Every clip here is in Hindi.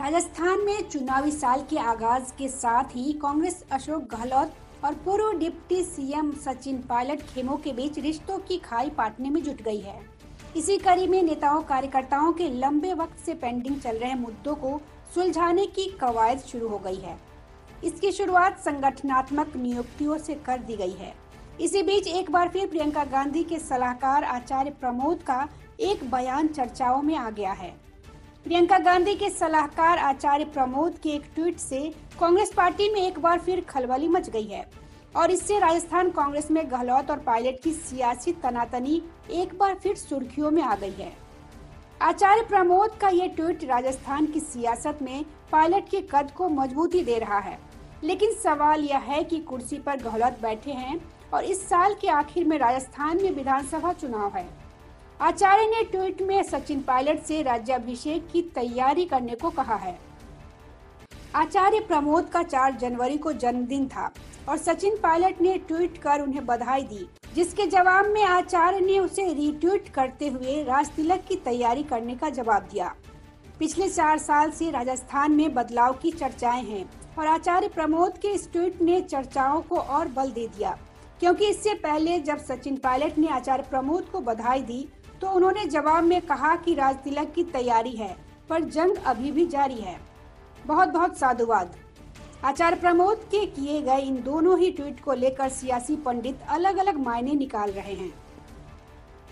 राजस्थान में चुनावी साल के आगाज के साथ ही कांग्रेस अशोक गहलोत और पूर्व डिप्टी सीएम सचिन पायलट खेमों के बीच रिश्तों की खाई पाटने में जुट गई है। इसी कड़ी में नेताओं कार्यकर्ताओं के लंबे वक्त से पेंडिंग चल रहे मुद्दों को सुलझाने की कवायद शुरू हो गई है। इसकी शुरुआत संगठनात्मक नियुक्तियों से कर दी गई है। इसी बीच एक बार फिर प्रियंका गांधी के सलाहकार आचार्य प्रमोद का एक बयान चर्चाओं में आ गया है। प्रियंका गांधी के सलाहकार आचार्य प्रमोद के एक ट्वीट से कांग्रेस पार्टी में एक बार फिर खलबली मच गई है और इससे राजस्थान कांग्रेस में गहलोत और पायलट की सियासी तनातनी एक बार फिर सुर्खियों में आ गई है। आचार्य प्रमोद का ये ट्वीट राजस्थान की सियासत में पायलट के कद को मजबूती दे रहा है, लेकिन सवाल यह है कि कुर्सी पर गहलोत बैठे हैं और इस साल के आखिर में राजस्थान में विधानसभा चुनाव है। आचार्य ने ट्वीट में सचिन पायलट से राज्याभिषेक की तैयारी करने को कहा है। आचार्य प्रमोद का 4 जनवरी को जन्मदिन था और सचिन पायलट ने ट्वीट कर उन्हें बधाई दी, जिसके जवाब में आचार्य ने उसे रीट्वीट करते हुए राजतिलक की तैयारी करने का जवाब दिया। पिछले 4 साल से राजस्थान में बदलाव की चर्चाएं हैं और आचार्य प्रमोद के इस ट्वीट ने चर्चाओं को और बल दे दिया, क्योंकि इससे पहले जब सचिन पायलट ने आचार्य प्रमोद को बधाई दी तो उन्होंने जवाब में कहा कि राजतिलक की तैयारी है, पर जंग अभी भी जारी है। बहुत बहुत साधुवाद। आचार्य प्रमोद के किए गए इन दोनों ही ट्वीट को लेकर सियासी पंडित अलग अलग मायने निकाल रहे हैं।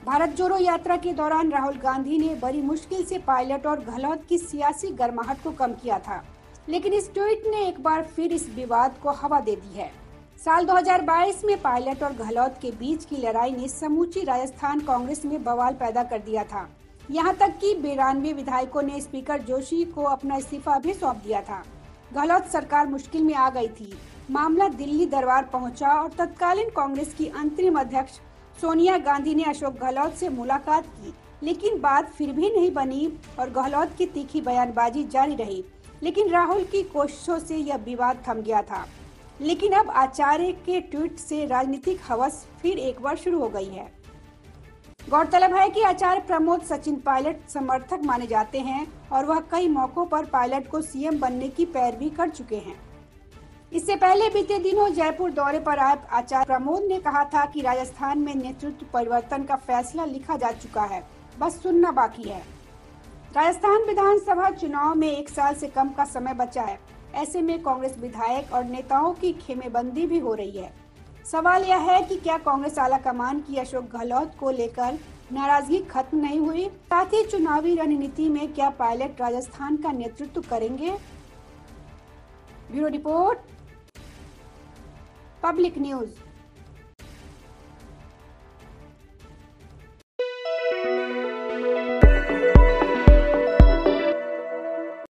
भारत जोड़ो यात्रा के दौरान राहुल गांधी ने बड़ी मुश्किल से पायलट और गहलोत की सियासी गर्माहट को कम किया था, लेकिन इस ट्वीट ने एक बार फिर इस विवाद को हवा दे दी है। साल 2022 में पायलट और गहलोत के बीच की लड़ाई ने समूची राजस्थान कांग्रेस में बवाल पैदा कर दिया था। यहां तक कि 92 विधायकों ने स्पीकर जोशी को अपना इस्तीफा भी सौंप दिया था। गहलोत सरकार मुश्किल में आ गई थी। मामला दिल्ली दरबार पहुंचा और तत्कालीन कांग्रेस की अंतरिम अध्यक्ष सोनिया गांधी ने अशोक गहलोत से मुलाकात की, लेकिन बात फिर भी नहीं बनी और गहलोत की तीखी बयानबाजी जारी रही। लेकिन राहुल की कोशिशों से यह विवाद थम गया था। लेकिन अब आचार्य के ट्वीट से राजनीतिक हवस फिर एक बार शुरू हो गई है। गौरतलब है कि आचार्य प्रमोद सचिन पायलट समर्थक माने जाते हैं और वह कई मौकों पर पायलट को सीएम बनने की पैरवी कर चुके हैं। इससे पहले बीते दिनों जयपुर दौरे पर आए आचार्य प्रमोद ने कहा था कि राजस्थान में नेतृत्व परिवर्तन का फैसला लिखा जा चुका है, बस सुनना बाकी है। राजस्थान विधानसभा चुनाव में 1 साल से कम का समय बचा है। ऐसे में कांग्रेस विधायक और नेताओं की खेमेबंदी भी हो रही है। सवाल यह है कि क्या कांग्रेस आलाकमान की अशोक गहलोत को लेकर नाराजगी खत्म नहीं हुई? साथ ही चुनावी रणनीति में क्या पायलट राजस्थान का नेतृत्व करेंगे? Bureau report, public news.